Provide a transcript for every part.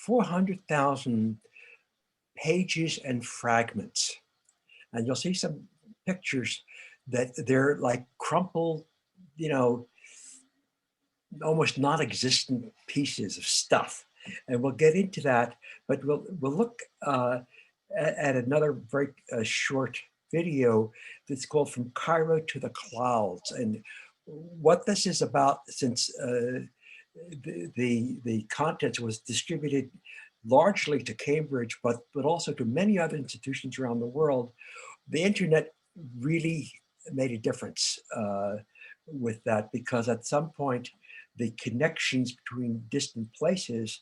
400,000 pages and fragments. And you'll see some pictures that they're like crumpled, almost non-existent pieces of stuff. And we'll get into that, but we'll look at another very short video that's called From Cairo to the Clouds. And what this is about, since the contents was distributed largely to Cambridge, but also to many other institutions around the world, the internet really made a difference with that, because at some point, the connections between distant places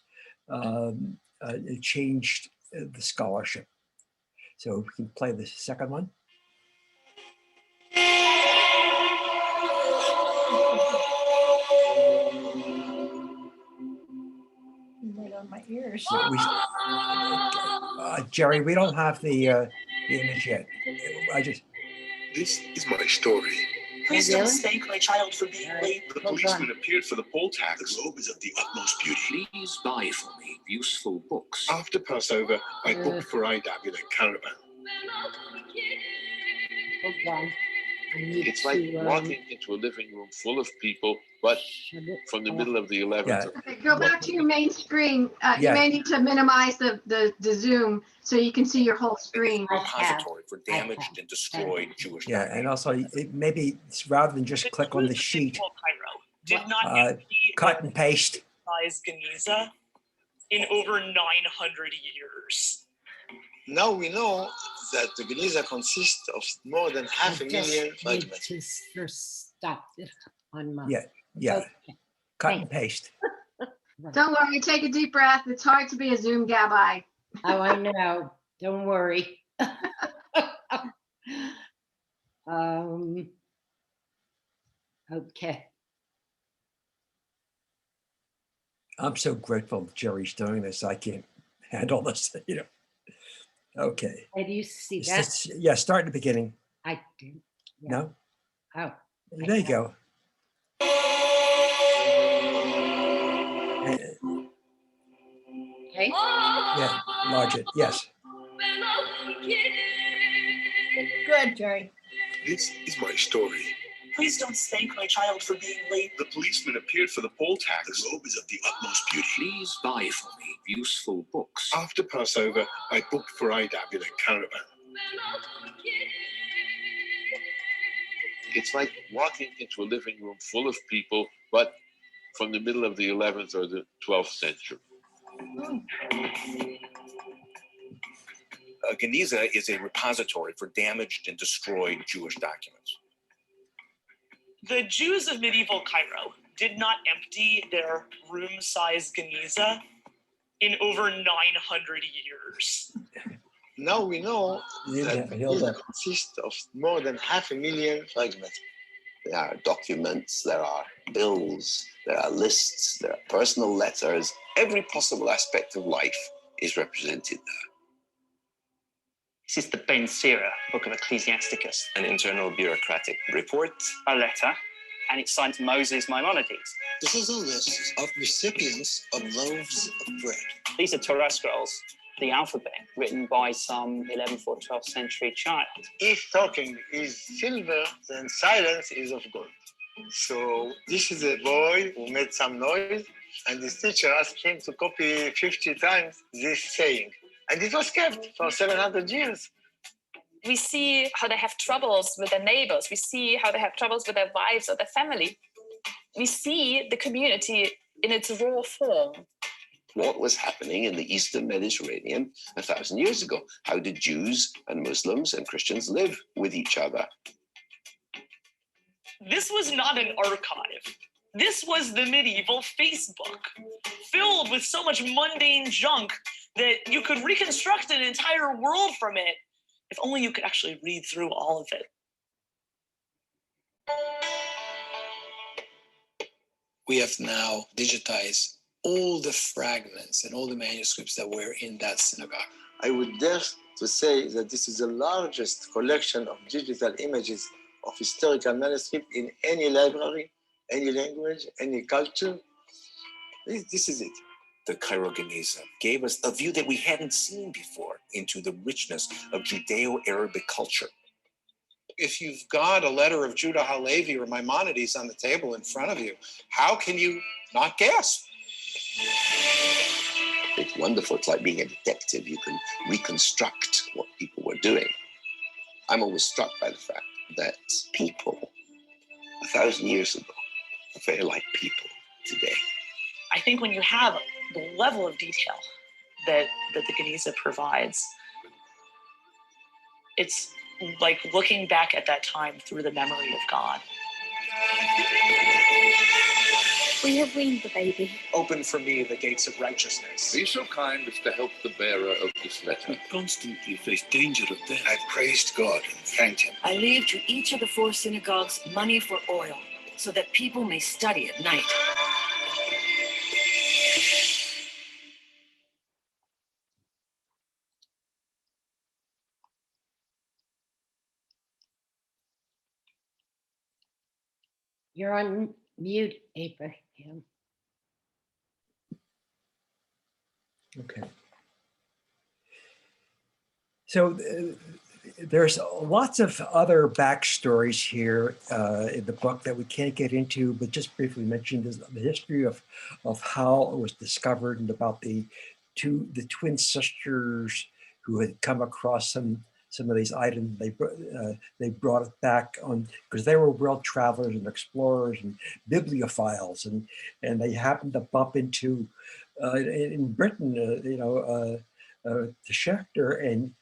it changed the scholarship. So we can play the second one. Right on my ears. Jerry, we don't have the image yet. This is my story. Please don't spank my child for being late. The policeman appeared for the poll tax. The robe is of the utmost beauty. Please buy for me useful books. After Passover, I booked for IW in a caravan. It's like walking into a living room full of people, but from the middle of the 11th. Yeah. Okay, go back to your main screen. You may need to minimize the Zoom so you can see your whole screen. Repository for damaged and destroyed Jewish. Yeah, and also maybe rather than just click on the sheet, Did not cut and paste. Geniza in over 900 years. Now we know that the Geniza consists of more than 500,000 fragments. First stop on my. Yeah, Okay. cut and paste. Don't worry, take a deep breath. It's hard to be a Zoom gabbai. Oh, I know. Don't worry. Okay. I'm so grateful Jerry's doing this. I can't handle this, Okay. How do you see that? Yeah, start at the beginning. I do. Yeah. No? Oh. There you go. Okay. Yeah, enlarge it. Yes. Good, Jerry. This is my story. Please don't spank my child for being late. The policeman appeared for the poll tax. The robe is of the utmost beauty. Please buy for me useful books. After Passover, I booked for IW in a caravan. It's like walking into a living room full of people, but from the middle of the 11th or the 12th century. Geniza is a repository for damaged and destroyed Jewish documents. The Jews of medieval Cairo did not empty their room-sized Geniza in over 900 years. Now we know that the Geniza consists of more than 500,000 fragments. There are documents, there are bills, there are lists, there are personal letters. Every possible aspect of life is represented there. This is the Ben Ezra, book of Ecclesiasticus. An internal bureaucratic report. A letter, and it's signed to Moses Maimonides. This is a list of recipients of loaves of bread. These are Torah scrolls, the alphabet, written by some 11th or 12th century child. If talking is silver, then silence is of gold. So this is a boy who made some noise, and his teacher asked him to copy 50 times this saying. And it was kept for 700 years. We see how they have troubles with their neighbors. We see how they have troubles with their wives or their family. We see the community in its raw form. What was happening in the Eastern Mediterranean 1,000 years ago? How did Jews and Muslims and Christians live with each other? This was not an archive. This was the medieval Facebook, filled with so much mundane junk that you could reconstruct an entire world from it, if only you could actually read through all of it. We have now digitized all the fragments and all the manuscripts that were in that synagogue. I would dare to say that this is the largest collection of digital images of historical manuscript in any library, any language, any culture. This is it. The Cairo Geniza gave us a view that we hadn't seen before into the richness of Judeo-Arabic culture. If you've got a letter of Judah Halevi or Maimonides on the table in front of you, how can you not gasp? It's wonderful. It's like being a detective. You can reconstruct what people were doing. I'm always struck by the fact that people 1,000 years ago are very like people today. I think when you have the level of detail that the Geniza provides, it's like looking back at that time through the memory of God. We have weaned the baby. Open for me the gates of righteousness. Be so kind as to help the bearer of this letter. We constantly face danger of death. I praised God and thanked him. I leave to each of the 4 synagogues money for oil, so that people may study at night. You're on mute, Abraham. Okay. So there's lots of other backstories here in the book that we can't get into, but just briefly mention the history of how it was discovered and about the twin sisters who had come across some of these items. They brought it back on because they were world travelers and explorers and bibliophiles, and they happened to bump into in Britain, to Schechter, and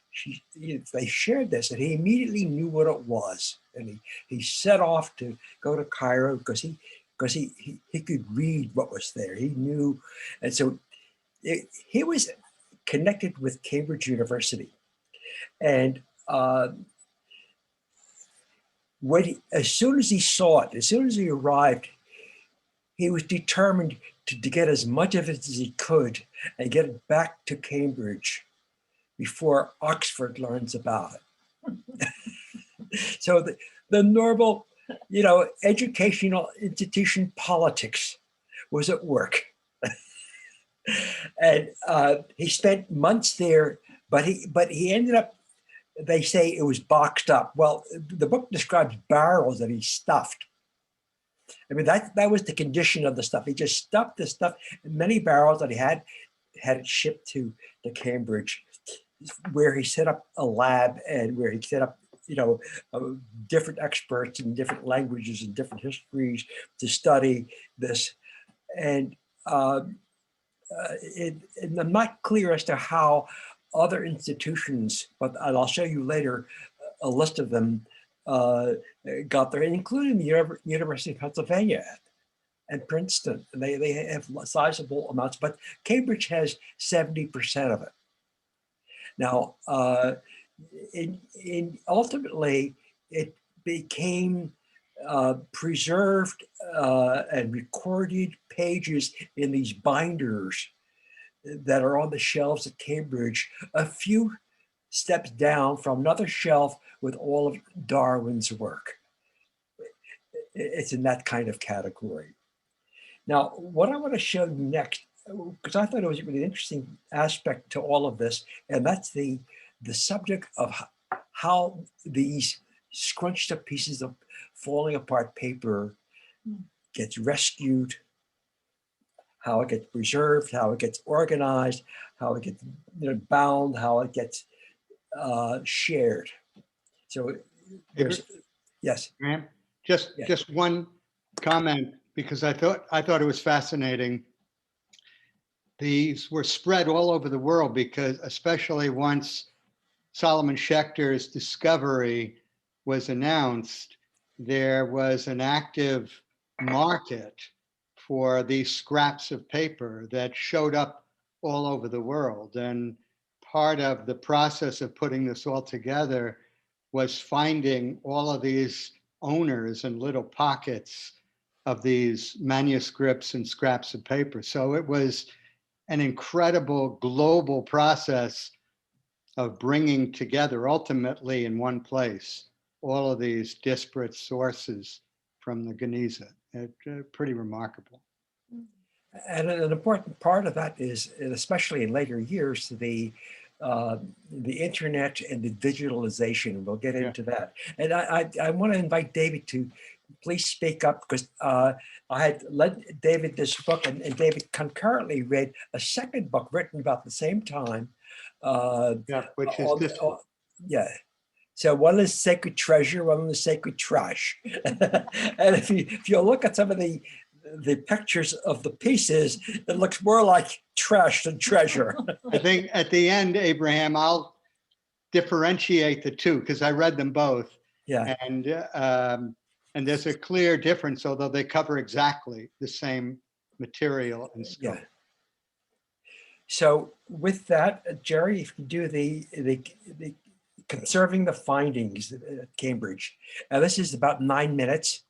they shared this, and he immediately knew what it was, and he set off to go to Cairo because he could read what was there. He knew, and so he was connected with Cambridge University. And as soon as he saw it, as soon as he arrived, he was determined to get as much of it as he could and get it back to Cambridge before Oxford learns about it. So the normal, educational institution politics was at work. And he spent months there, but he ended up, they say it was boxed up. Well, the book describes barrels that he stuffed. I mean, that was the condition of the stuff. He just stuffed the stuff in many barrels that he had it shipped to Cambridge, where he set up a lab and where he set up, different experts in different languages and different histories to study this. And I'm not clear as to how other institutions, but I'll show you later a list of them, got there, including the University of Pennsylvania and Princeton. They have sizable amounts, but Cambridge has 70% of it. Now, ultimately, it became preserved and recorded pages in these binders that are on the shelves at Cambridge, a few steps down from another shelf with all of Darwin's work. It's in that kind of category. Now, what I want to show you next, because I thought it was a really interesting aspect to all of this, and that's the subject of how these scrunched up pieces of falling apart paper gets rescued, how it gets preserved, how it gets organized, how it gets bound, how it gets shared. So yes. Graham, just one comment, because I thought it was fascinating. These were spread all over the world because, especially once Solomon Schechter's discovery was announced, there was an active market for these scraps of paper that showed up all over the world. And part of the process of putting this all together was finding all of these owners and little pockets of these manuscripts and scraps of paper. So it was an incredible global process of bringing together, ultimately in one place, all of these disparate sources from the Geniza. Pretty remarkable. And an important part of that is, and especially in later years, the internet and the digitalization. We'll get into that. And I want to invite David to please speak up, because I had lent David this book, and David concurrently read a second book written about the same time. Which is this one. Yeah. So one is Sacred Treasure, one is Sacred Trash. And if you look at some of the pictures of the pieces, it looks more like trash than treasure. I think at the end, Abraham, I'll differentiate the two because I read them both. Yeah. And there's a clear difference, although they cover exactly the same material and scope. Yeah. So with that, Jerry, if you do the Conserving the Findings at Cambridge. Now this is about 9 minutes,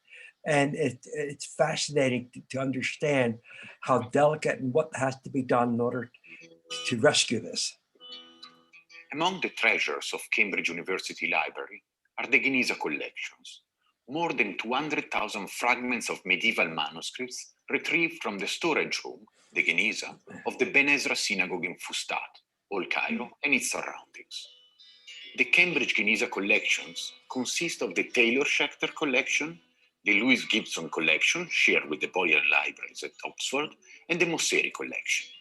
and it's fascinating to understand how delicate and what has to be done in order to rescue this. Among the treasures of Cambridge University Library are the Geniza collections, more than 200,000 fragments of medieval manuscripts retrieved from the storage room, the Geniza, of the Ben Ezra synagogue in Fustat, Old Cairo, and its surroundings. The Cambridge Geniza collections consist of the Taylor Schechter collection, the Louis Gibson collection, shared with the Bodleian Libraries at Oxford, and the Mosseri collection.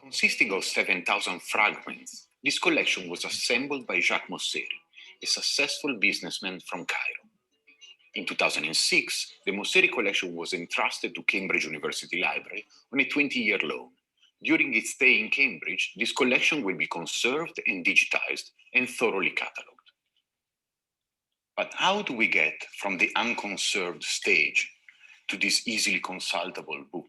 Consisting of 7,000 fragments, this collection was assembled by Jacques Mosseri, a successful businessman from Cairo. In 2006, the Mosseri collection was entrusted to Cambridge University Library on a 20-year loan. During its stay in Cambridge, this collection will be conserved and digitized and thoroughly catalogued. But how do we get from the unconserved stage to this easily consultable book?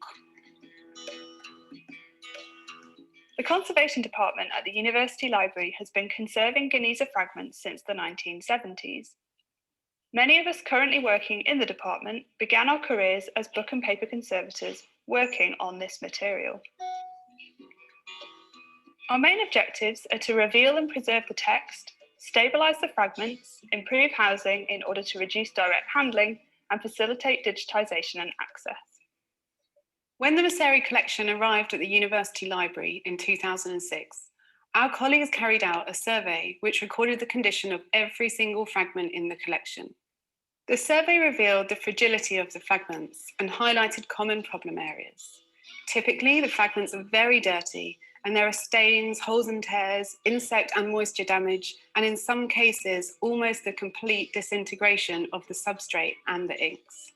The Conservation Department at the University Library has been conserving Geniza fragments since the 1970s. Many of us currently working in the department began our careers as book and paper conservators working on this material. Our main objectives are to reveal and preserve the text, stabilize the fragments, improve housing in order to reduce direct handling, and facilitate digitization and access. When the Mosseri collection arrived at the University Library in 2006, our colleagues carried out a survey which recorded the condition of every single fragment in the collection. The survey revealed the fragility of the fragments and highlighted common problem areas. Typically, the fragments are very dirty, and there are stains, holes and tears, insect and moisture damage, and in some cases, almost the complete disintegration of the substrate and the inks.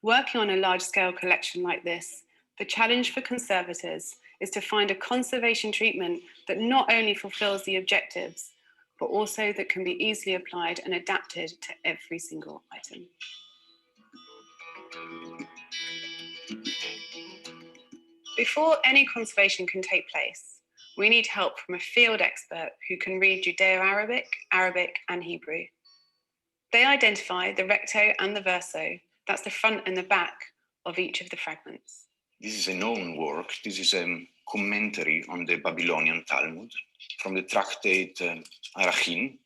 Working on a large-scale collection like this, the challenge for conservators is to find a conservation treatment that not only fulfills the objectives, but also that can be easily applied and adapted to every single item. Before any conservation can take place, we need help from a field expert who can read Judeo-Arabic, Arabic, and Hebrew. They identify the recto and the verso, that's the front and the back of each of the fragments. This is a known work. This is a commentary on the Babylonian Talmud from the tractate Arachin.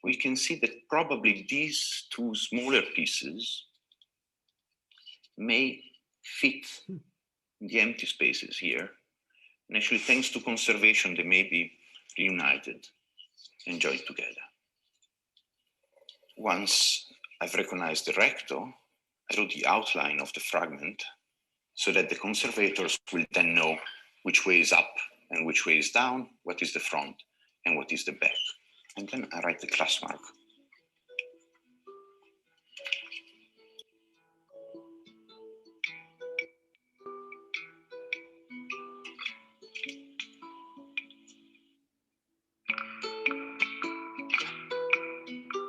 We can see that probably these two smaller pieces may fit the empty spaces here. And actually, thanks to conservation, they may be reunited and joined together. Once I've recognized the recto, I draw the outline of the fragment so that the conservators will then know which way is up and which way is down, what is the front and what is the back. And then I write the class mark.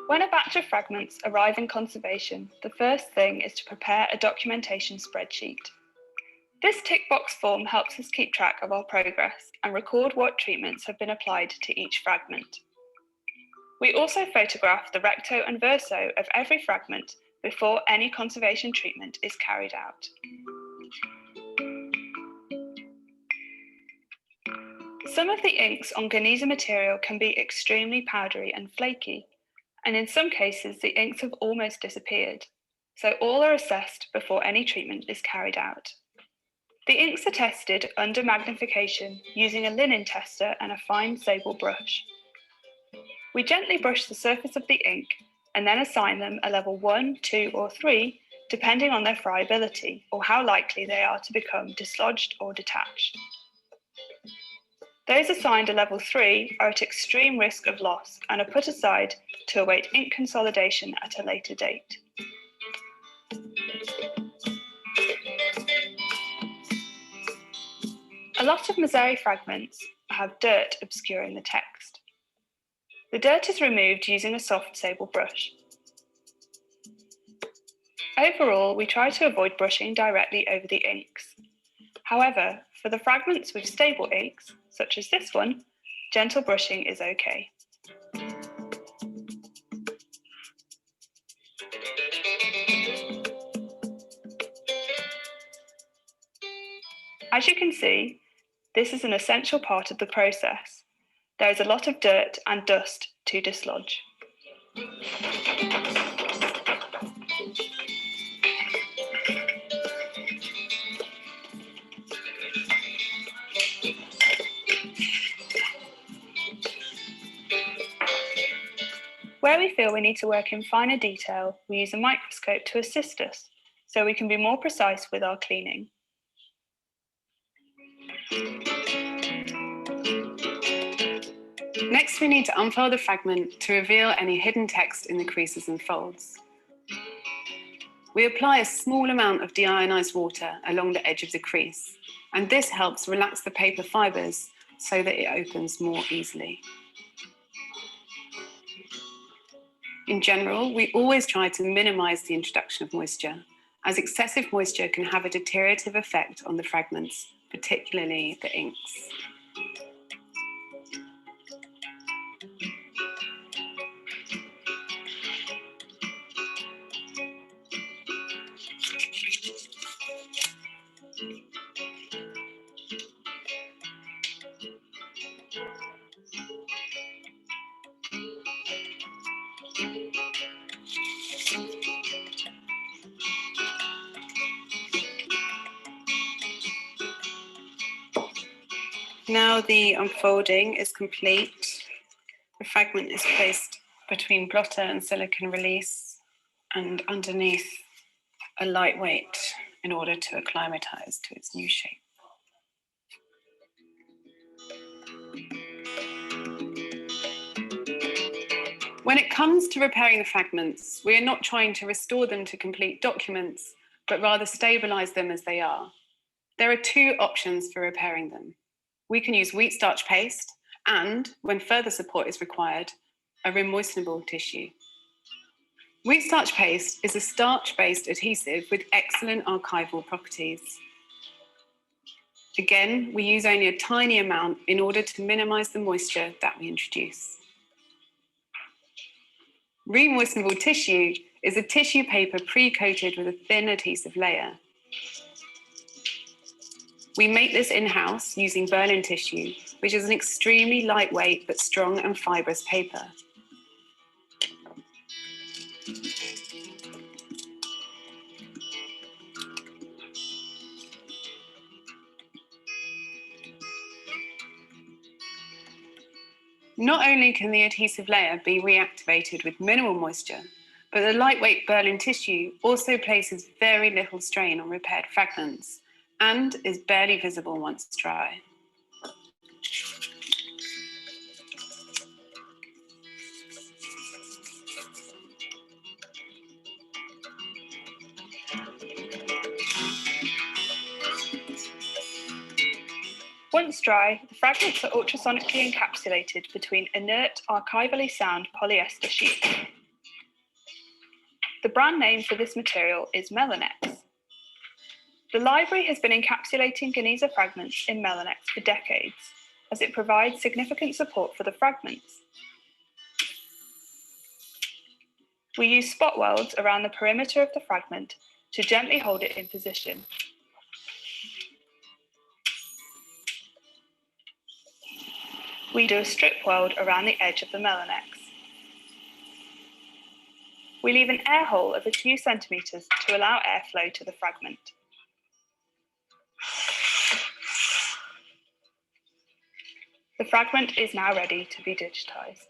When a batch of fragments arrive in conservation, the first thing is to prepare a documentation spreadsheet. This tick box form helps us keep track of our progress and record what treatments have been applied to each fragment. We also photograph the recto and verso of every fragment before any conservation treatment is carried out. Some of the inks on Geniza material can be extremely powdery and flaky, and in some cases the inks have almost disappeared. so all are assessed before any treatment is carried out. The inks are tested under magnification using a linen tester and a fine sable brush. We gently brush the surface of the ink and then assign them a level 1, 2, or 3, depending on their friability or how likely they are to become dislodged or detached. Those assigned a level 3 are at extreme risk of loss and are put aside to await ink consolidation at a later date. A lot of Mazari fragments have dirt obscuring the text. The dirt is removed using a soft sable brush. Overall, we try to avoid brushing directly over the inks. However, for the fragments with stable inks, such as this one, gentle brushing is okay. As you can see, this is an essential part of the process. There is a lot of dirt and dust to dislodge. Where we feel we need to work in finer detail, we use a microscope to assist us, so we can be more precise with our cleaning. Next, we need to unfold the fragment to reveal any hidden text in the creases and folds. We apply a small amount of deionized water along the edge of the crease, and this helps relax the paper fibers so that it opens more easily. In general, we always try to minimize the introduction of moisture, as excessive moisture can have a deteriorative effect on the fragments, particularly the inks. Now the unfolding is complete. The fragment is placed between blotter and silicone release and underneath a lightweight in order to acclimatize to its new shape. When it comes to repairing the fragments, we are not trying to restore them to complete documents, but rather stabilize them as they are. There are two options for repairing them. We can use wheat starch paste and, when further support is required, a remoistenable tissue. Wheat starch paste is a starch-based adhesive with excellent archival properties. Again, we use only a tiny amount in order to minimize the moisture that we introduce. Remoistenable tissue is a tissue paper pre-coated with a thin adhesive layer. We make this in-house using Berlin tissue, which is an extremely lightweight but strong and fibrous paper. Not only can the adhesive layer be reactivated with minimal moisture, but the lightweight Berlin tissue also places very little strain on repaired fragments and is barely visible once dry. Once dry, the fragments are ultrasonically encapsulated between inert, archivally sound polyester sheets. The brand name for this material is Maimonides. The library has been encapsulating Geniza fragments in Maimonides for decades, as it provides significant support for the fragments. We use spot welds around the perimeter of the fragment to gently hold it in position. We do a strip weld around the edge of the Maimonides. We leave an air hole of a few centimeters to allow airflow to the fragment. The fragment is now ready to be digitized.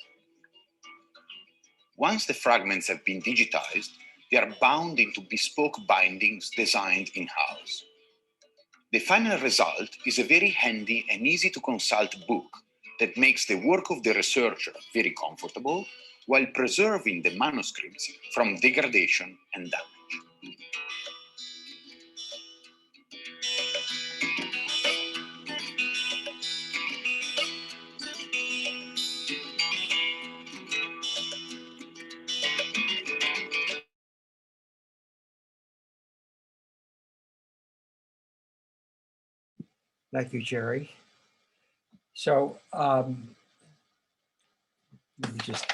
Once the fragments have been digitized, they are bound into bespoke bindings designed in-house. The final result is a very handy and easy to consult book that makes the work of the researcher very comfortable while preserving the manuscripts from degradation and damage. Thank you, Jerry. So let me just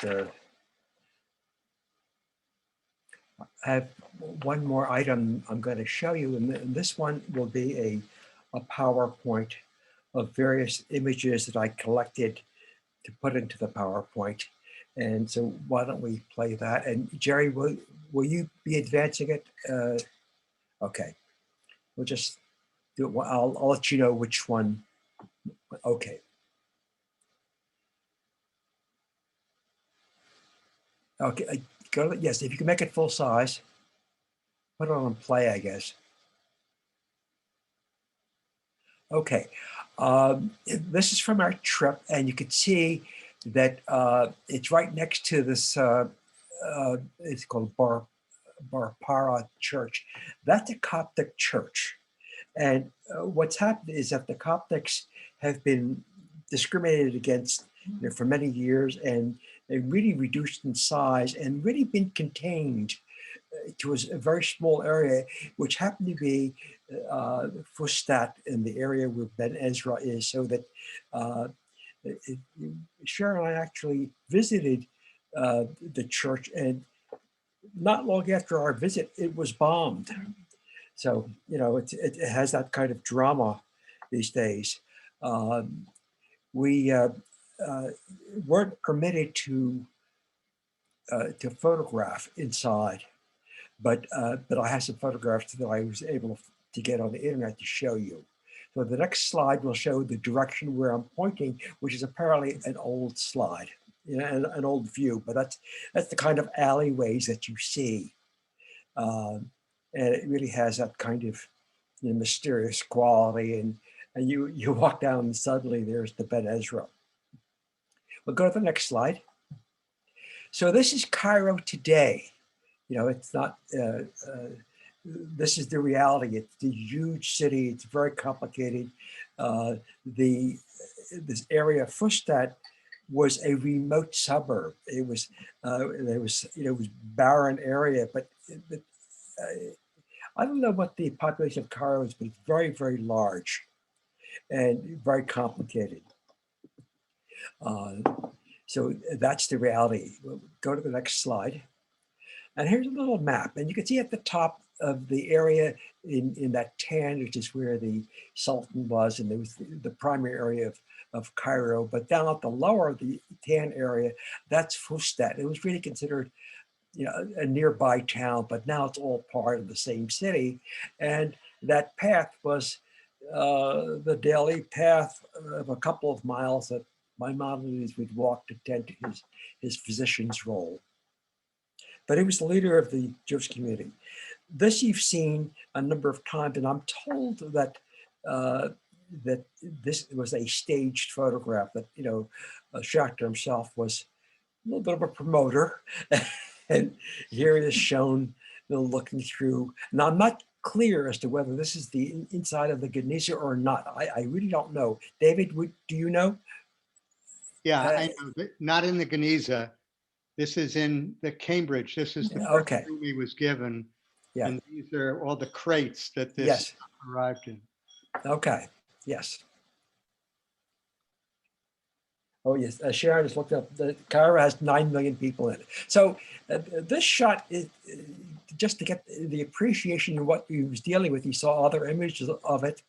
have one more item I'm going to show you, and this one will be a PowerPoint of various images that I collected to put into the PowerPoint. And so why don't we play that? And Jerry, will you be advancing it? Okay, we'll just do it. I'll let you know which one. Okay. Okay, yes, if you can make it full size, put it on play, I guess. Okay, this is from our trip, and you can see that it's right next to this, it's called Barpara Church. That's a Coptic church. And what's happened is that the Coptics have been discriminated against for many years, and they've really reduced in size and really been contained to a very small area, which happened to be Fustat, in the area where Ben Ezra is, so that Sharon and I actually visited the church, and not long after our visit, it was bombed. So, you know, it has that kind of drama these days. We weren't permitted to photograph inside, but I have some photographs that I was able to get on the internet to show you. So the next slide will show the direction where I'm pointing, which is apparently an old slide, you know, an old view, but that's the kind of alleyways that you see. And it really has that kind of, you know, mysterious quality, and you walk down and suddenly there's the Ben Ezra. We'll go to the next slide. So this is Cairo today. You know, it's not, this is the reality. It's the huge city. It's very complicated. This area of Fustat was a remote suburb. It was, there was, you know, it was barren area, but I don't know what the population of Cairo is, but it's very, very large and very complicated. So that's the reality. We'll go to the next slide. And here's a little map. And you can see at the top of the area in that tan, which is where the Sultan was, and there was the primary area of Cairo. But down at the lower of the tan area, that's Fustat. It was really considered, you know, a nearby town, but now it's all part of the same city. And that path was the daily path of a couple of miles that Maimonides would walk to tend to his physician's role. But he was the leader of the Jewish community. This you've seen a number of times, and I'm told that that this was a staged photograph, that, you know, Schechter himself was a little bit of a promoter. And here it is shown, you know, looking through. Now, I'm not clear as to whether this is the inside of the Geniza or not. I really don't know. David, do you know? Yeah, I know. Not in the Geniza. This is in the Cambridge. This is the first room he was given. Yeah. And these are all the crates that this arrived in. Okay, yes. Oh, yes, Sharon just looked up, Cairo has 9 million people in it. So this shot is just to get the appreciation of what he was dealing with. He saw other images of it,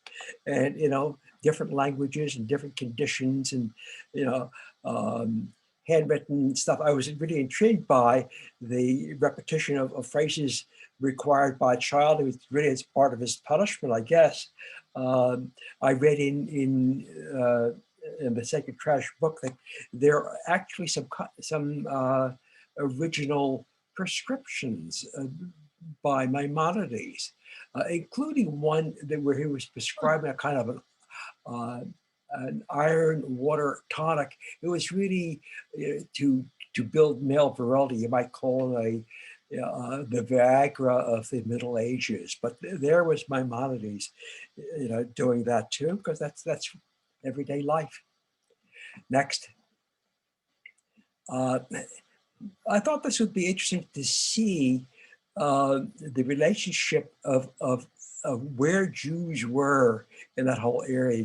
and, you know, different languages and different conditions, and, you know, handwritten stuff. I was really intrigued by the repetition of phrases required by a child. It was really as part of his punishment, I guess. I read in the Sacred Trash book that there are actually some original prescriptions by Maimonides, including one where he was prescribing a kind of an iron water tonic. It was really to build male virility. You might call it the Viagra of the Middle Ages. But there was Maimonides, doing that too, because that's everyday life. Next. I thought this would be interesting to see the relationship of where Jews were in that whole area,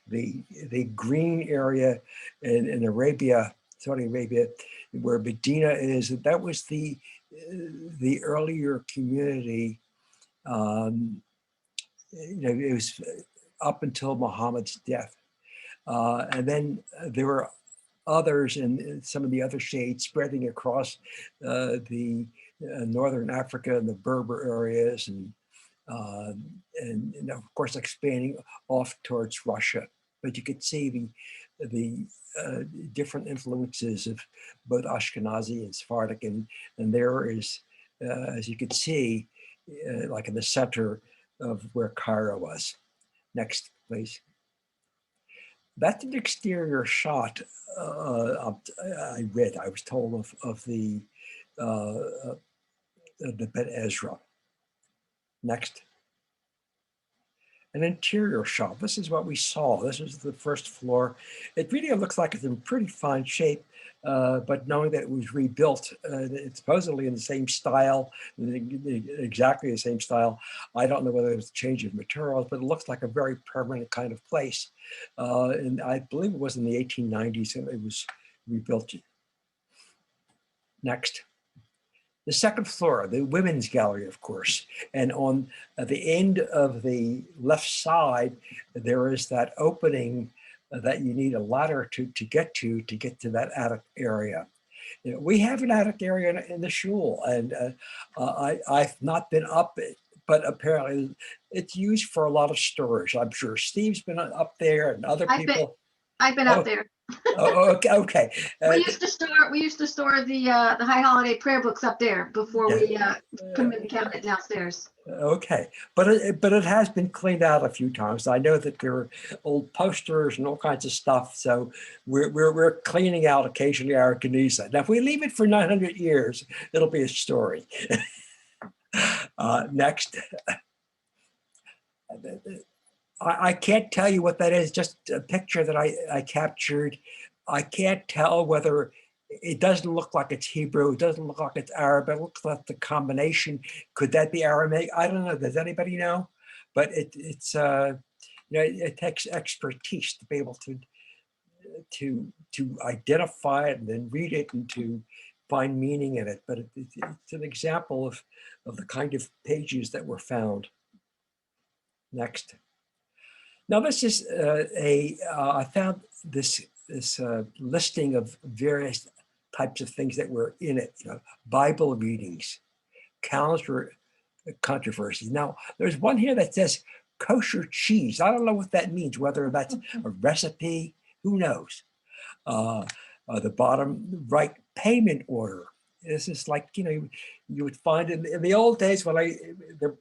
the green area in Arabia, Saudi Arabia, where Medina is. That was the earlier community. It was up until Muhammad's death, and then there were others in some of the other shades spreading across the northern Africa and the Berber areas, and of course expanding off towards Russia. But you could see the different influences of both Ashkenazi and Sephardic, and there is, as you could see, like in the center of where Cairo was. Next, please. That's an exterior shot. I was told of the Ben Ezra. Next. An interior shot. This is what we saw. This was the first floor. It really looks like it's in pretty fine shape, but knowing that it was rebuilt, it's supposedly in the same style, exactly the same style. I don't know whether it was a change of materials, but it looks like a very permanent kind of place. And I believe it was in the 1890s and it was rebuilt. Next. The second floor, the women's gallery, of course. And on the end of the left side, there is that opening that you need a ladder to get to that attic area. We have an attic area in the shul, and I've not been up it, but apparently it's used for a lot of storage. I'm sure Steve's been up there and other people. I've been up there. Okay. We used to store the High Holiday prayer books up there before we put them in the cabinet downstairs. Okay, but it has been cleaned out a few times. I know that there are old posters and all kinds of stuff, so we're cleaning out occasionally our Geniza. Now, if we leave it for 900 years, it'll be a story. Next. I can't tell you what that is, just a picture that I captured. I can't tell whether it doesn't look like it's Hebrew, it doesn't look like it's Arab, it looks like the combination. Could that be Aramaic? I don't know. Does anybody know? But it's it takes expertise to be able to identify it and then read it and to find meaning in it. But it's an example of the kind of pages that were found. Next. Now, this is I found this listing of various types of things that were in it. Bible readings, calendar controversies. Now, there's one here that says kosher cheese. I don't know what that means, whether that's a recipe, who knows. The bottom right, payment order. This is like, you would find in the old days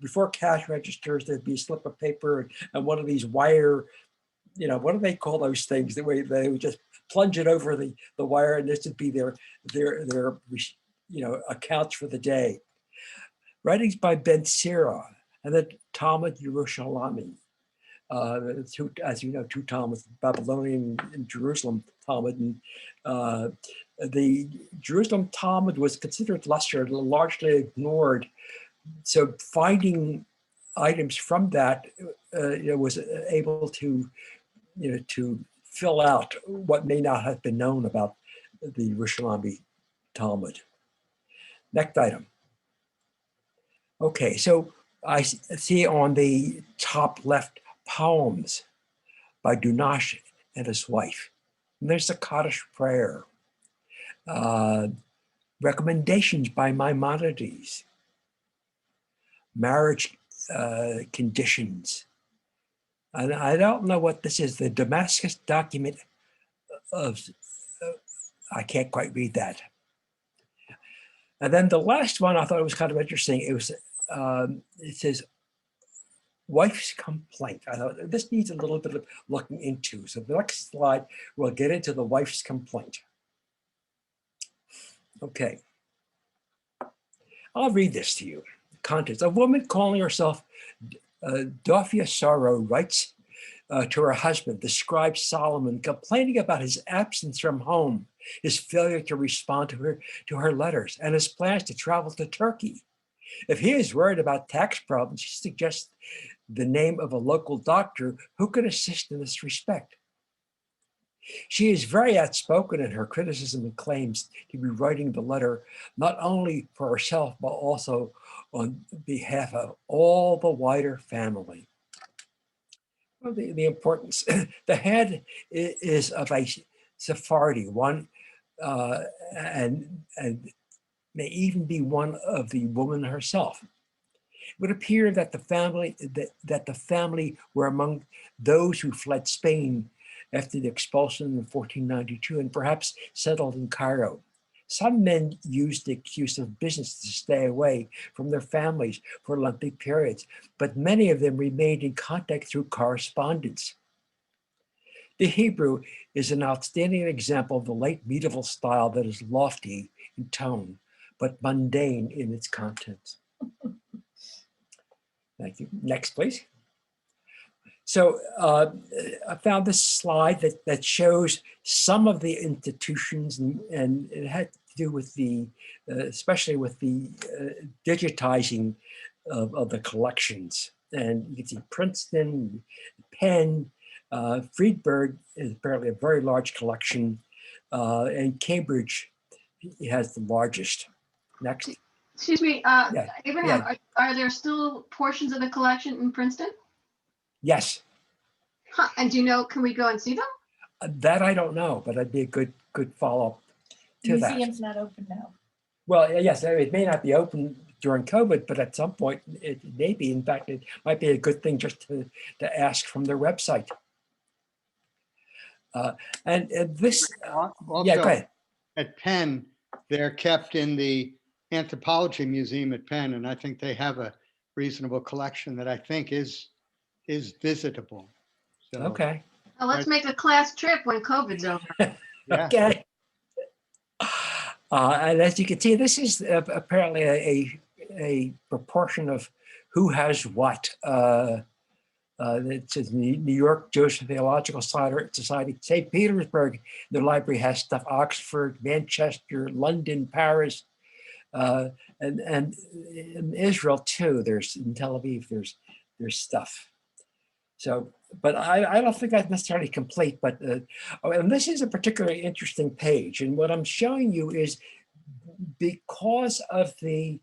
before cash registers, there'd be a slip of paper and one of these wire, what do they call those things? The way they would just plunge it over the wire, and this would be their accounts for the day. Writings by Ben Ezra and the Talmud Yerushalmi. As you know, two Talmuds, Babylonian and Jerusalem Talmud. And the Jerusalem Talmud was considered lesser, largely ignored. So finding items from that was able to fill out what may not have been known about the Yerushalmi Talmud. Next item. Okay, so I see on the top left poems by Dunash and his wife. And there's the Kaddish prayer. recommendations by Maimonides, marriage conditions. And I don't know what this is, the Damascus document of, I can't quite read that. And then the last one I thought was kind of interesting. It was, it says, wife's complaint. I thought this needs a little bit of looking into. So the next slide, we'll get into the wife's complaint. Okay. I'll read this to you. Contents. A woman calling herself Dophia Sorrow writes to her husband, the scribe Solomon, complaining about his absence from home, his failure to respond to her letters, and his plans to travel to Turkey. If he is worried about tax problems, she suggests the name of a local doctor who could assist in this respect. She is very outspoken in her criticism and claims to be writing the letter not only for herself, but also on behalf of all the wider family. Well, the importance, the head is of a Sephardi, one, and may even be one of the woman herself. It would appear that the family were among those who fled Spain after the expulsion in 1492 and perhaps settled in Cairo. Some men used the excuse of business to stay away from their families for lengthy periods, but many of them remained in contact through correspondence. The Hebrew is an outstanding example of the late medieval style that is lofty in tone, but mundane in its contents. Thank you. Next, please. So I found this slide that shows some of the institutions, and it had to do with the, especially with the digitizing of the collections. And you can see Princeton, Penn, Friedberg is apparently a very large collection, and Cambridge has the largest. Next. Excuse me, Abraham, are there still portions of the collection in Princeton? Yes. Huh. And do you know, can we go and see them? That I don't know, but that'd be a good follow-up to that. Museum's not open now. Well, yes, it may not be open during COVID, but at some point it may be. In fact, it might be a good thing just to ask from their website. And this, also, yeah, go ahead. At Penn, they're kept in the Anthropology Museum at Penn, and I think they have a reasonable collection that I think is visitable. So, okay. Well, let's make a class trip when COVID's over. Yeah. Okay. And as you can see, this is apparently a proportion of who has what. It says New York Jewish Theological Society, St. Petersburg, the library has stuff, Oxford, Manchester, London, Paris, and in Israel too. There's in Tel Aviv, there's stuff. So, but I don't think that's necessarily complete, but, and this is a particularly interesting page. And what I'm showing you is because of the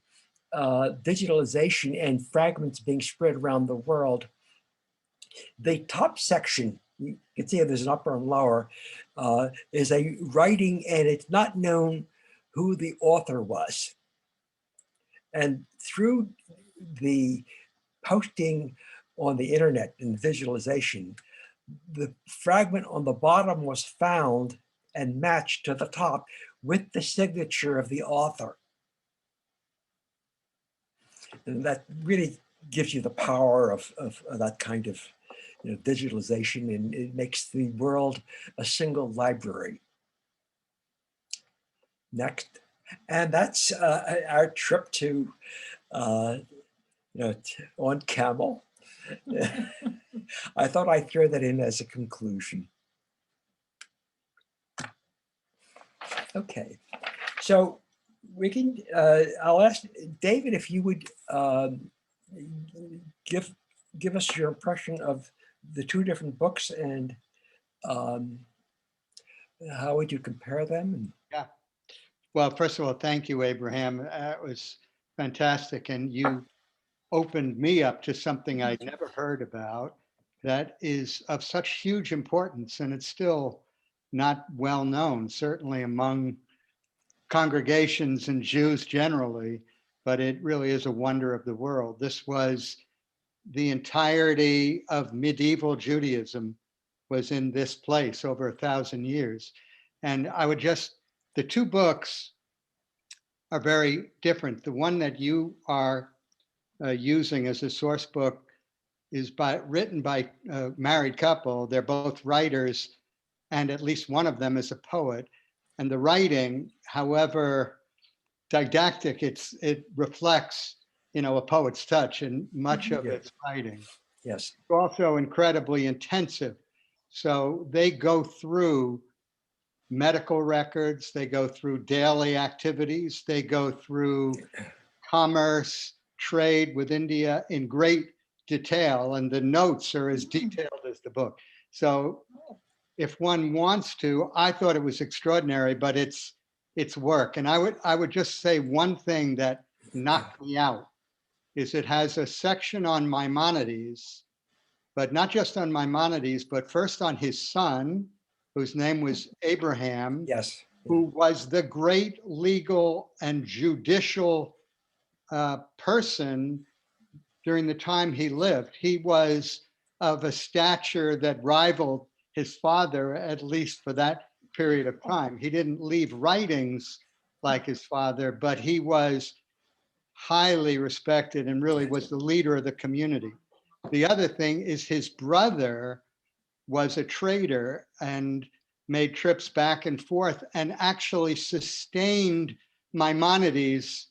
digitalization and fragments being spread around the world, the top section, you can see there's an upper and lower, is a writing, and it's not known who the author was. And through the posting on the internet and visualization, the fragment on the bottom was found and matched to the top with the signature of the author. And that really gives you the power of that kind of digitalization, and it makes the world a single library. Next. And that's our trip to, on camel. I thought I'd throw that in as a conclusion. Okay, so we can, I'll ask David if you would give us your impression of the two different books, and how would you compare them? Yeah. Well, first of all, thank you, Abraham. That was fantastic. And you opened me up to something I'd never heard about that is of such huge importance, and it's still not well known, certainly among congregations and Jews generally, but it really is a wonder of the world. This was the entirety of medieval Judaism was in this place over 1,000 years. And I would just, the two books are very different. The one that you are using as a source book is written by a married couple. They're both writers, and at least one of them is a poet. And the writing, however didactic, it reflects, a poet's touch in much of its writing. Yes. It's also incredibly intensive. So they go through medical records, they go through daily activities, they go through commerce, trade with India in great detail, and the notes are as detailed as the book. So if one wants to, I thought it was extraordinary, but it's work. And I would just say one thing that knocked me out is it has a section on Maimonides, but not just on Maimonides, but first on his son, whose name was Abraham, yes, who was the great legal and judicial person during the time he lived. He was of a stature that rivaled his father, at least for that period of time. He didn't leave writings like his father, but he was highly respected and really was the leader of the community. The other thing is his brother was a trader and made trips back and forth and actually sustained Maimonides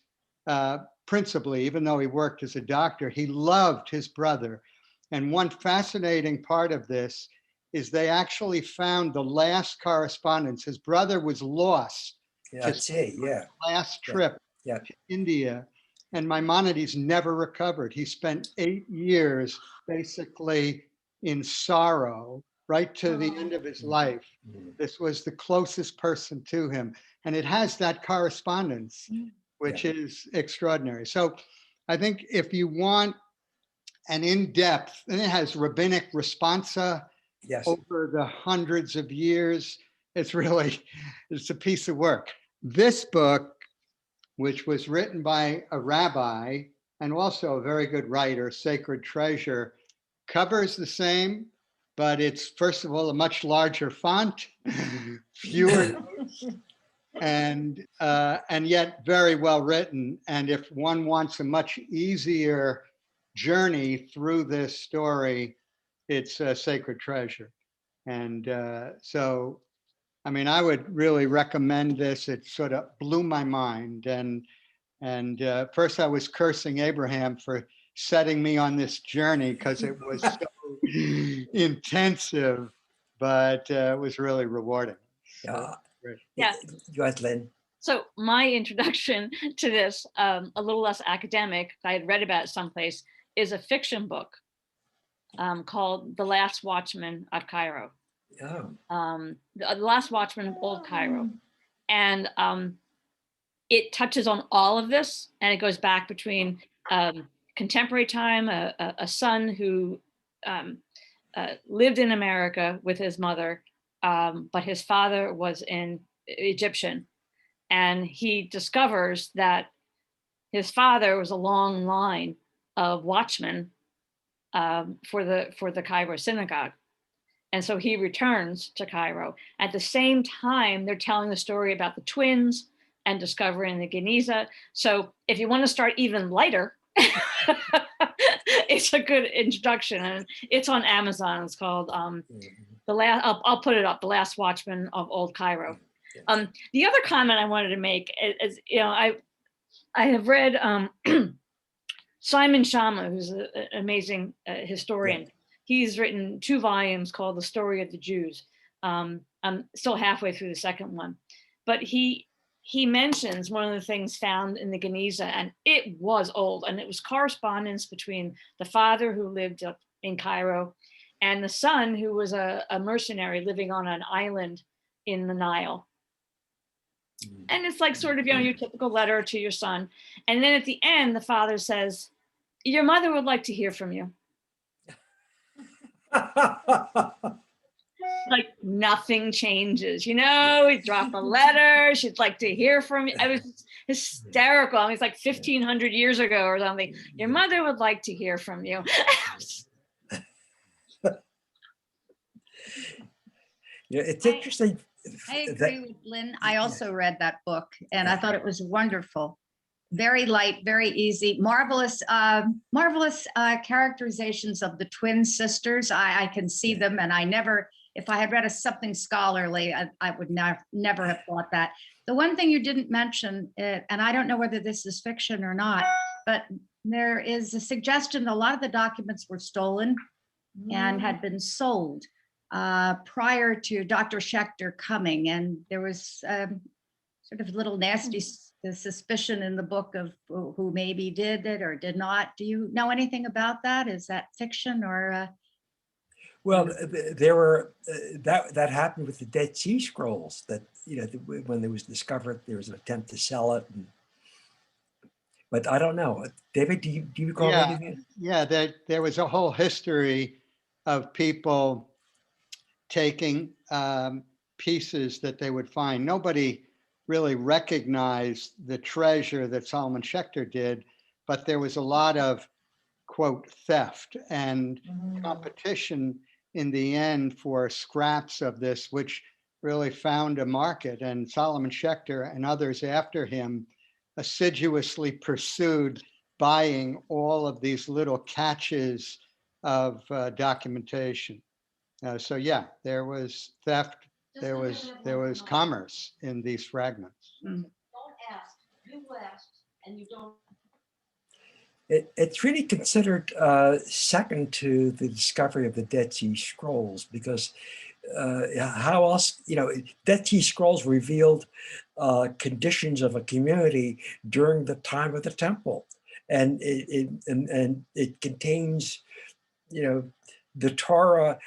principally, even though he worked as a doctor. He loved his brother. And one fascinating part of this is they actually found the last correspondence. His brother was lost. Last trip to India, and Maimonides never recovered. He spent 8 years basically in sorrow right to the end of his life. This was the closest person to him. And it has that correspondence, which is extraordinary. So I think if you want an in-depth, and it has rabbinic responsa over the hundreds of years, it's a piece of work. This book, which was written by a rabbi and also a very good writer, Sacred Treasure, covers the same, but it's, first of all, a much larger font, fewer notes, and yet very well written. And if one wants a much easier journey through this story, it's a Sacred Treasure. And so, I mean, I would really recommend this. It sort of blew my mind. And first I was cursing Abraham for setting me on this journey because it was so intensive, but it was really rewarding. Yeah. Go ahead, Lynn. So my introduction to this, a little less academic, I had read about it someplace, is a fiction book called The Last Watchman of Cairo. The Last Watchman of Old Cairo. And it touches on all of this, and it goes back between contemporary time, a son who lived in America with his mother, but his father was an Egyptian. And he discovers that his father was a long line of watchmen for the Cairo synagogue. And so he returns to Cairo. At the same time, they're telling the story about the twins and discovering the Geniza. So if you want to start even lighter, it's a good introduction. And it's on Amazon. It's called I'll put it up, The Last Watchman of Old Cairo. The other comment I wanted to make is, I have read Simon Schama, who's an amazing historian. Yeah. He's written 2 volumes called The Story of the Jews. I'm still halfway through the second one, but he mentions one of the things found in the Geniza, and it was old, and it was correspondence between the father who lived up in Cairo and the son who was a mercenary living on an island in the Nile. And it's like sort of, your typical letter to your son. And then at the end, the father says, "Your mother would like to hear from you." like nothing changes, you know, he dropped a letter, she'd like to hear from you. I was hysterical. I mean, it's like 1500 years ago or something. Your mother would like to hear from you. Yeah, it's interesting. I agree with Lynn. I also read that book and I thought it was wonderful. Very light, very easy, marvelous, marvelous characterizations of the twin sisters. I can see them, and I never, if I had read something scholarly, I would never have thought that. The one thing you didn't mention, and I don't know whether this is fiction or not, but there is a suggestion that a lot of the documents were stolen and had been sold prior to Dr. Schechter coming, and there was sort of a little nasty suspicion in the book of who maybe did it or did not. Do you know anything about that? Is that fiction or? Well, there were that happened with the Dead Sea Scrolls. That when it was discovered, there was an attempt to sell it. But I don't know, David. Do you recall anything? Yeah, there was a whole history of people taking pieces that they would find. Nobody really recognized the treasure that Solomon Schechter did, but there was a lot of, quote, theft and competition in the end for scraps of this, which really found a market. And Solomon Schechter and others after him assiduously pursued buying all of these little catches of documentation. So yeah, there was theft. There was commerce in these fragments. Don't ask, do last, and you don't. It's really considered second to the discovery of the Dead Sea Scrolls, because how else, Dead Sea Scrolls revealed conditions of a community during the time of the temple, and it contains, the Torah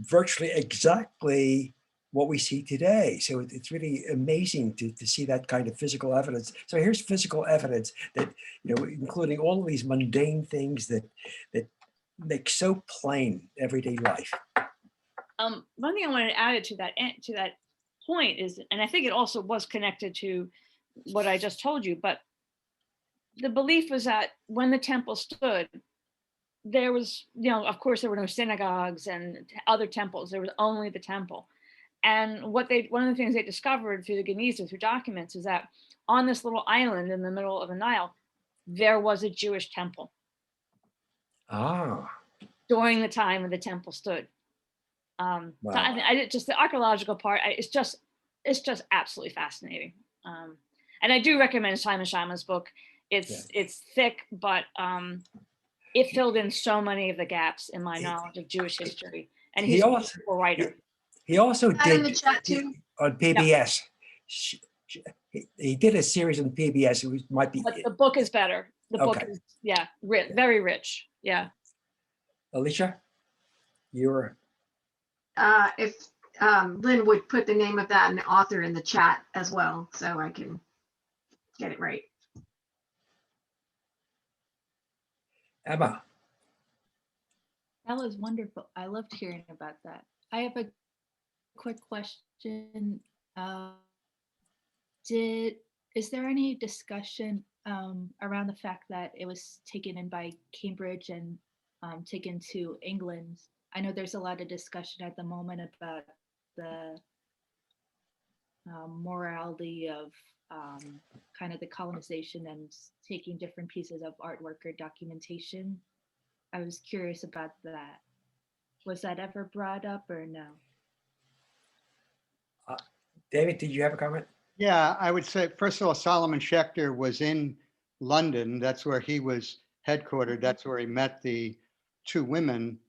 virtually exactly what we see today. So it's really amazing to see that kind of physical evidence. So here's physical evidence that, including all of these mundane things that make so plain everyday life. One thing I wanted to add to that point is, and I think it also was connected to what I just told you, but the belief was that when the temple stood, there was, of course, there were no synagogues and other temples. There was only the temple. And one of the things they discovered through the Geniza, through documents, is that on this little island in the middle of the Nile, there was a Jewish temple. During the time when the temple stood. Wow. So just the archaeological part, it's just absolutely fascinating. And I do recommend Simon Schama's book. It's thick, but it filled in so many of the gaps in my knowledge of Jewish history. And he's a wonderful writer. He also did on PBS. Yeah. He did a series on PBS. It might be. But the book is better. The book is very rich. Yeah. Alicia, you're. If Lynn would put the name of that and the author in the chat as well, so I can get it right. Emma. That was wonderful. I loved hearing about that. I have a quick question. Is there any discussion around the fact that it was taken in by Cambridge and taken to England? I know there's a lot of discussion at the moment about the morality of kind of the colonization and taking different pieces of artwork or documentation. I was curious about that. Was that ever brought up or no? David, did you have a comment? Yeah, I would say, first of all, Solomon Schechter was in London. That's where he was headquartered. That's where he met the two women.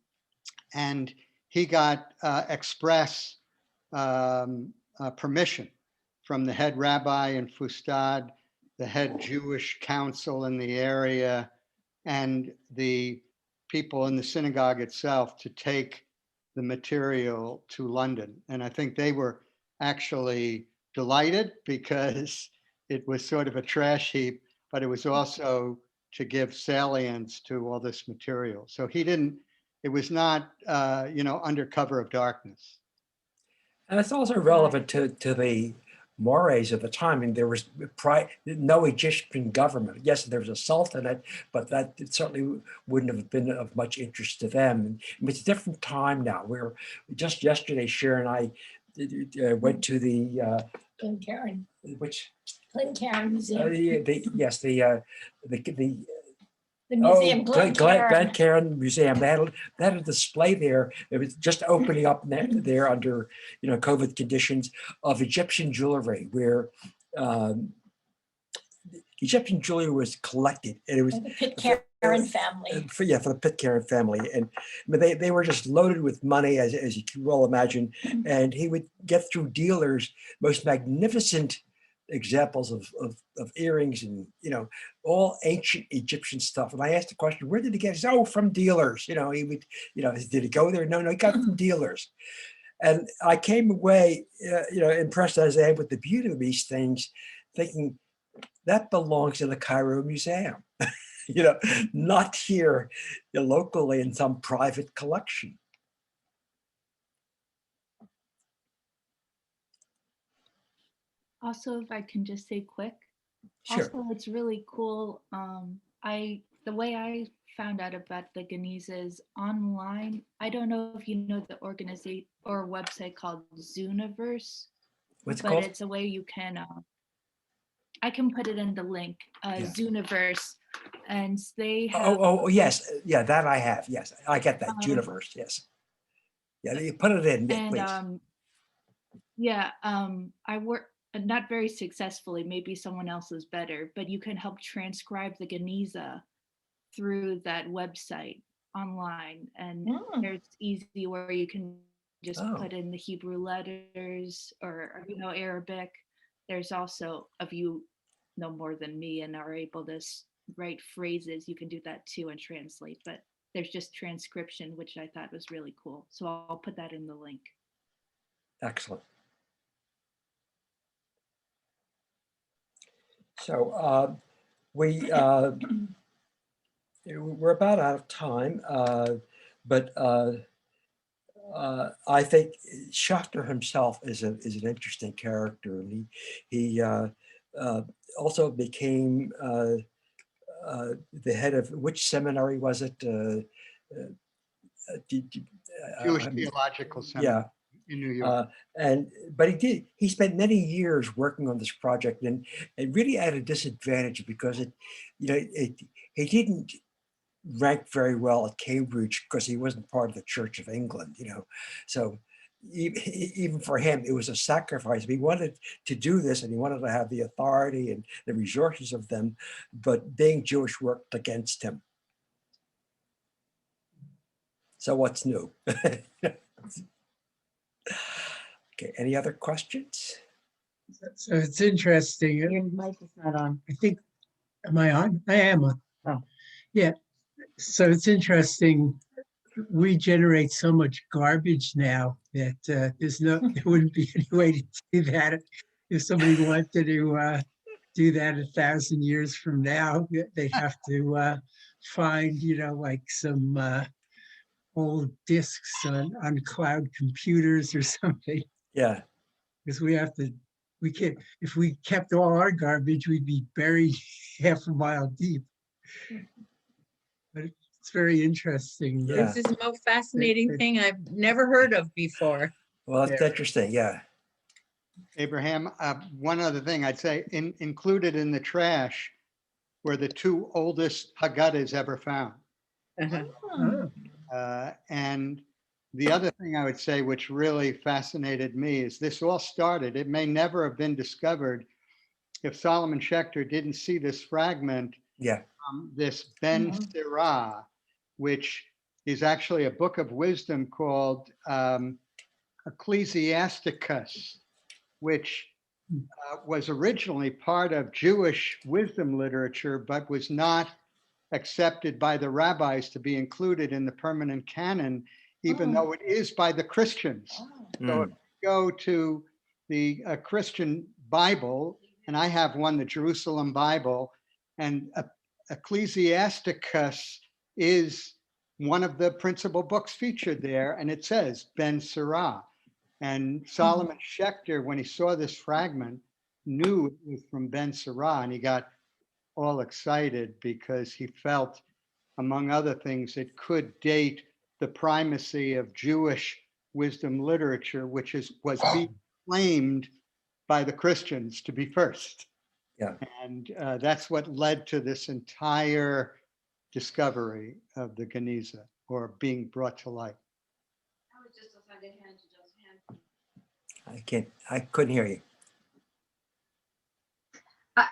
And he got express permission from the head rabbi in Fustad, the head Jewish council in the area, and the people in the synagogue itself to take the material to London. And I think they were actually delighted because it was sort of a trash heap, but it was also to give salience to all this material. So he didn't It was not, under cover of darkness. And it's also relevant to the mores of the time. I mean, there was no Egyptian government. Yes, there was a sultanate, but that it certainly wouldn't have been of much interest to them. And it's a different time now. We're just yesterday, Sharon and I went to the Glencairn. Which Glencairn Museum. The museum, Glencairn Museum. They had a display there. It was just opening up there under COVID conditions of Egyptian jewelry, where Egyptian jewelry was collected, and it was the Pitcairn family. For the Pitcairn family, and they were just loaded with money, as you can well imagine. And he would get through dealers most magnificent examples of earrings and all ancient Egyptian stuff. And I asked the question, where did he get it? He said, from dealers. He would, did he go there? No, he got it from dealers. And I came away, impressed as I am with the beauty of these things, thinking that belongs in the Cairo Museum, not here locally in some private collection. Also, if I can just say quick, Sure. Also, it's really cool. The way I found out about the Geniza is online. I don't know if you know the organization or website called Zooniverse. What's it but called? It's a way you can. I can put it in the link. Zooniverse, and they have. Oh yes, yeah, that I have. Yes, I get that. Universe. Yes. Yeah, you put it in, and, please. I work. Not very successfully, maybe someone else is better, but you can help transcribe the Geniza through that website online. And there's easy where you can just put in the Hebrew letters or Arabic. There's also, if you know more than me and are able to write phrases, you can do that too and translate. But there's just transcription, which I thought was really cool. So I'll put that in the link. Excellent. So we're about out of time, but I think Schechter himself is an interesting character, and he also became the head of which seminary was it? Jewish Theological Seminary. In New York. But he spent many years working on this project, and it really at a disadvantage because he didn't rank very well at Cambridge because he wasn't part of the Church of England, So even for him, it was a sacrifice. He wanted to do this and he wanted to have the authority and the resources of them, but being Jewish worked against him. So what's new? Okay, any other questions? So it's interesting. Your mic is not on. I think, am I on? I am on. Oh. Yeah. So it's interesting. We generate so much garbage now that there wouldn't be any way to do that. If somebody wanted to do that 1,000 years from now, they'd have to find, like some old discs on cloud computers or something. Yeah. Because we can't, if we kept all our garbage, we'd be buried half a mile deep. But it's very interesting. Yeah. This is the most fascinating thing I've never heard of before. Well, that's interesting, yeah. Abraham, one other thing I'd say, included in the trash were the 2 oldest Haggadahs ever found. And the other thing I would say, which really fascinated me, is this all started, it may never have been discovered if Solomon Schechter didn't see this fragment, this Ben Ezra, which is actually a book of wisdom called Ecclesiasticus, which was originally part of Jewish wisdom literature, but was not accepted by the rabbis to be included in the permanent canon, even though it is by the Christians. So if you go to the Christian Bible, and I have one, the Jerusalem Bible, and Ecclesiasticus is one of the principal books featured there, and it says Ben Ezra. And Solomon Schechter, when he saw this fragment, knew it was from Ben Ezra, and he got all excited because he felt, among other things, it could date the primacy of Jewish wisdom literature, which was being claimed by the Christians to be first. Yeah. And that's what led to this entire discovery of the Geniza, or being brought to light. I couldn't hear you.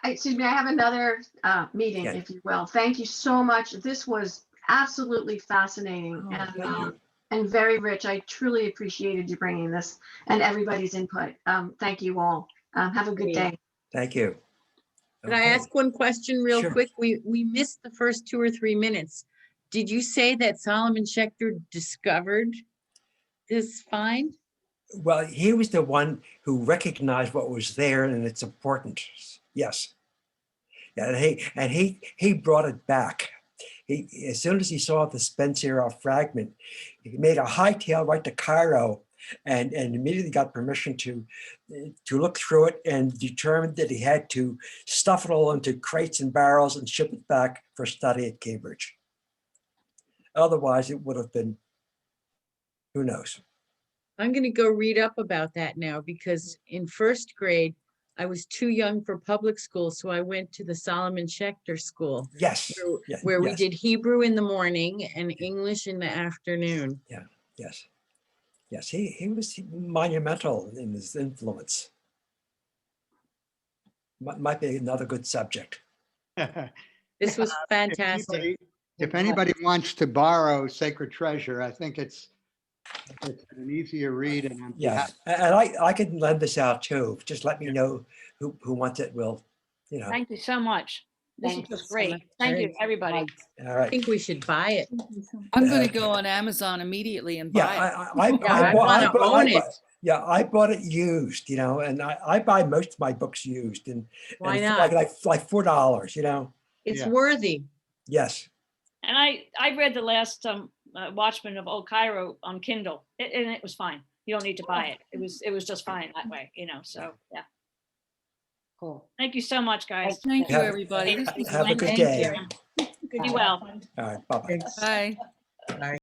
Excuse me, I have another meeting, Yeah. if you will. Thank you so much. This was absolutely fascinating and very rich. I truly appreciated you bringing this and everybody's input. Thank you all. Have a good day. Thank you. Could I ask one question real Sure. quick? We missed the first 2 or 3 minutes. Did you say that Solomon Schechter discovered this find? Well, he was the one who recognized what was there and its importance. Yes. Yeah, and he brought it back. As soon as he saw the Ben Ezra fragment, he made a hightail right to Cairo and immediately got permission to look through it, and determined that he had to stuff it all into crates and barrels and ship it back for study at Cambridge. Otherwise, it would have been, who knows? I'm going to go read up about that now, because in first grade, I was too young for public school. So I went to the Solomon Schechter School. Yes. Where we yes. did Hebrew in the morning and English in the afternoon. Yeah, yes. Yes, he was monumental in his influence. Might be another good subject. This was fantastic. If anybody wants to borrow Sacred Treasure, I think it's an easier read. And Yeah, and I can lend this out too. Just let me know who wants it. Will, you know. Thank you so much. This Thank was you so great. much. Thank Very you, everybody. All right. I think we should buy it. I'm going to go on Amazon immediately and buy it. I want to own it. Yeah, I bought it used, you know, and I buy most of my books used, and Why and not? like $4, you know. It's worthy. Yes. And I read the last Watchmen of Old Cairo on Kindle, and it was fine. You don't need to buy it. It was just fine that way, you know. So yeah. Cool. Thank you so much, guys. Thank you, everybody. This was Have a good wonderful. day. Be well. All right. Bye-bye. Bye. Bye.